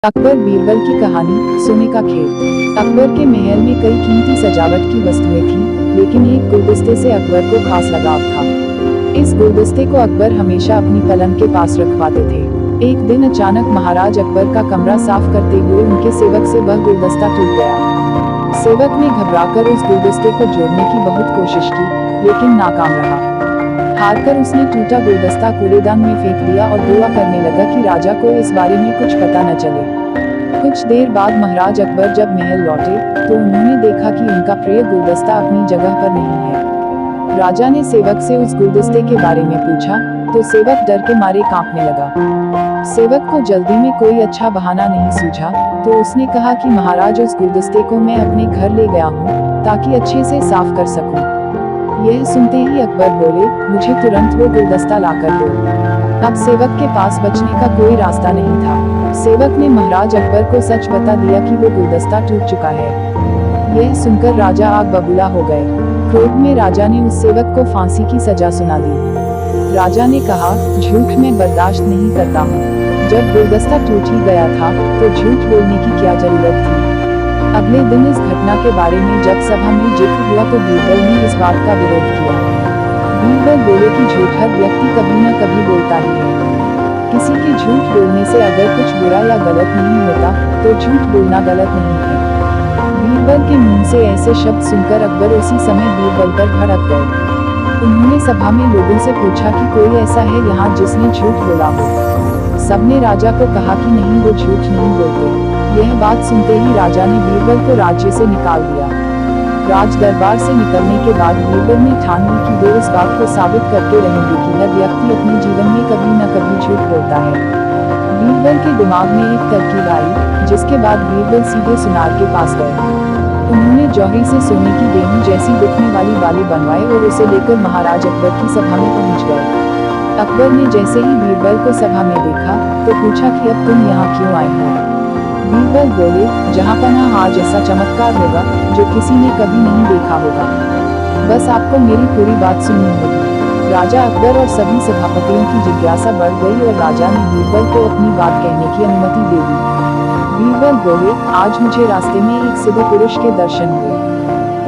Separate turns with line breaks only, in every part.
अकबर बीरबल की कहानी। सोने का खेत। अकबर के महल में कई कीमती सजावट की वस्तुएं थीं, लेकिन एक गुलदस्ते से अकबर को खास लगाव था। इस गुलदस्ते को अकबर हमेशा अपनी पलंग के पास रखवाते थे। एक दिन अचानक महाराज अकबर का कमरा साफ करते हुए उनके सेवक से वह गुलदस्ता टूट गया। सेवक ने घबराकर उस गुलदस्ते को जोड़ने की बहुत कोशिश की, लेकिन नाकाम रहा। हारकर उसने टूटा गुलदस्ता कूड़ेदान में फेंक दिया और दुआ करने लगा कि राजा को इस बारे में कुछ पता न चले। कुछ देर बाद महाराज अकबर जब महल लौटे, तो उन्होंने देखा कि उनका प्रिय गुलदस्ता अपनी जगह पर नहीं है। राजा ने सेवक से उस गुलदस्ते के बारे में पूछा, तो सेवक डर के मारे कांपने लगा। सेवक को जल्दी में कोई अच्छा बहाना नहीं सूझा, तो उसने कहा कि महाराज, उस गुलदस्ते को मैं अपने घर ले गया हूँ, ताकि अच्छे से साफ कर सकूं। यह सुनते ही अकबर बोले, मुझे तुरंत वो गुलदस्ता लाकर दो। अब सेवक के पास बचने का कोई रास्ता नहीं था। सेवक ने महाराज अकबर को सच बता दिया कि वो गुलदस्ता टूट चुका है। यह सुनकर राजा आग बबूला हो गए। क्रोध में राजा ने उस सेवक को फांसी की सजा सुना दी। राजा ने कहा, झूठ मैं बर्दाश्त नहीं करता हूँ। जब गुलदस्ता टूट ही गया था, तो झूठ बोलने की क्या जरूरत थी। अगले दिन इस घटना के बारे में जब सभा में जिक्र हुआ, तो बीरबल ने इस बात का विरोध किया। बीरबल बोले कि झूठ हर व्यक्ति कभी न कभी बोलता ही है। किसी के झूठ बोलने से अगर कुछ बुरा या गलत नहीं होता, तो झूठ बोलना गलत नहीं है। बीरबल के मुंह से ऐसे शब्द सुनकर अकबर उसी समय बीरबल पर भड़क गए। उन्होंने सभा में लोगों से पूछा कि कोई ऐसा है यहाँ जिसने झूठ बोला हो। सबने राजा को कहा कि नहीं, वो झूठ नहीं बोलते। यह बात सुनते ही राजा ने बीरबल को राज्य से निकाल दिया। राज दरबार से निकलने के बाद बीरबल ने ठान ली कि वो इस बात को साबित करके रहेंगे कि हर व्यक्ति अपने जीवन में कभी न कभी झूठ बोलता है। बीरबल के दिमाग में एक तरकीब आई, जिसके बाद बीरबल सीधे सुनार के पास गए। उन्होंने जौहरी से सोने की गेहूं जैसी दिखने वाली बाली बनवाए और उसे लेकर महाराज अकबर की सभा में पहुंच गए। अकबर ने जैसे ही बीरबल को सभा में देखा, तो पूछा कि अब तुम यहाँ क्यों आए हो। बीरबल बोले, जहाँपनाह आज ऐसा चमत्कार होगा जो किसी ने कभी नहीं देखा होगा। बस आपको मेरी पूरी बात सुननी होगी। राजा अकबर और सभी सभापतियों की जिज्ञासा बढ़ गई और राजा ने बीरबल को अपनी बात कहने की अनुमति दे दी। बीरबल बोले, आज मुझे रास्ते में एक सिद्ध पुरुष के दर्शन हुए।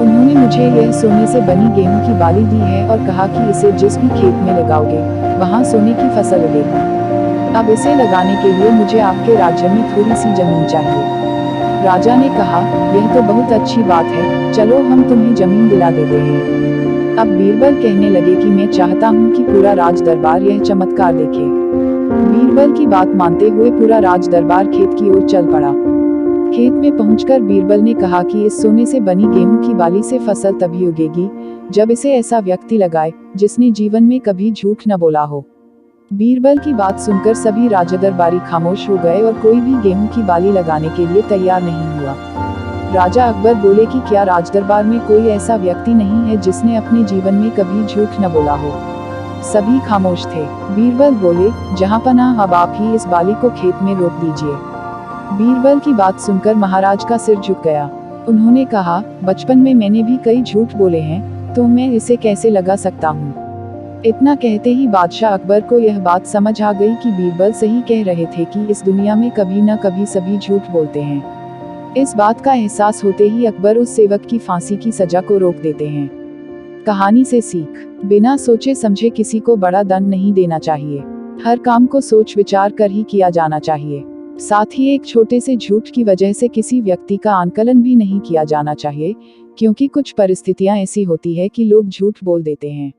उन्होंने मुझे यह सोने से बनी गेहूं की बाली दी है और कहा कि इसे जिस भी खेत में लगाओगे, वहाँ सोने की फसल उगेगी। अब इसे लगाने के लिए मुझे आपके राज्य में थोड़ी सी जमीन चाहिए। राजा ने कहा, यह तो बहुत अच्छी बात है, चलो हम तुम्हें जमीन दिला देते हैं। अब बीरबल कहने लगे कि मैं चाहता हूँ कि पूरा राज दरबार यह चमत्कार देखे। बीरबल की बात मानते हुए पूरा राज दरबार खेत की ओर चल पड़ा। खेत में पहुंचकर बीरबल ने कहा कि इस सोने से बनी गेहूं की बाली से फसल तभी उगेगी, जब इसे ऐसा व्यक्ति लगाए जिसने जीवन में कभी झूठ न बोला हो। बीरबल की बात सुनकर सभी राजदरबारी खामोश हो गए और कोई भी गेहूं की बाली लगाने के लिए तैयार नहीं हुआ। राजा अकबर बोले कि क्या राजदरबार में कोई ऐसा व्यक्ति नहीं है जिसने अपने जीवन में कभी झूठ न बोला हो। सभी खामोश थे। बीरबल बोले, जहाँपनाह अब आप ही इस बाली को खेत में रोप दीजिए। बीरबल की बात सुनकर महाराज का सिर झुक गया। उन्होंने कहा, बचपन में मैंने भी कई झूठ बोले हैं, तो मैं इसे कैसे लगा सकता हूँ। इतना कहते ही बादशाह अकबर को यह बात समझ आ गई कि बीरबल सही कह रहे थे कि इस दुनिया में कभी न कभी सभी झूठ बोलते हैं। इस बात का एहसास होते ही अकबर उस सेवक की फांसी की सजा को रोक देते हैं। कहानी से सीख, बिना सोचे समझे किसी को बड़ा दंड नहीं देना चाहिए। हर काम को सोच विचार कर ही किया जाना चाहिए। साथ ही एक छोटे से झूठ की वजह से किसी व्यक्ति का आंकलन भी नहीं किया जाना चाहिए, क्योंकि कुछ परिस्थितियां ऐसी होती है कि लोग झूठ बोल देते हैं।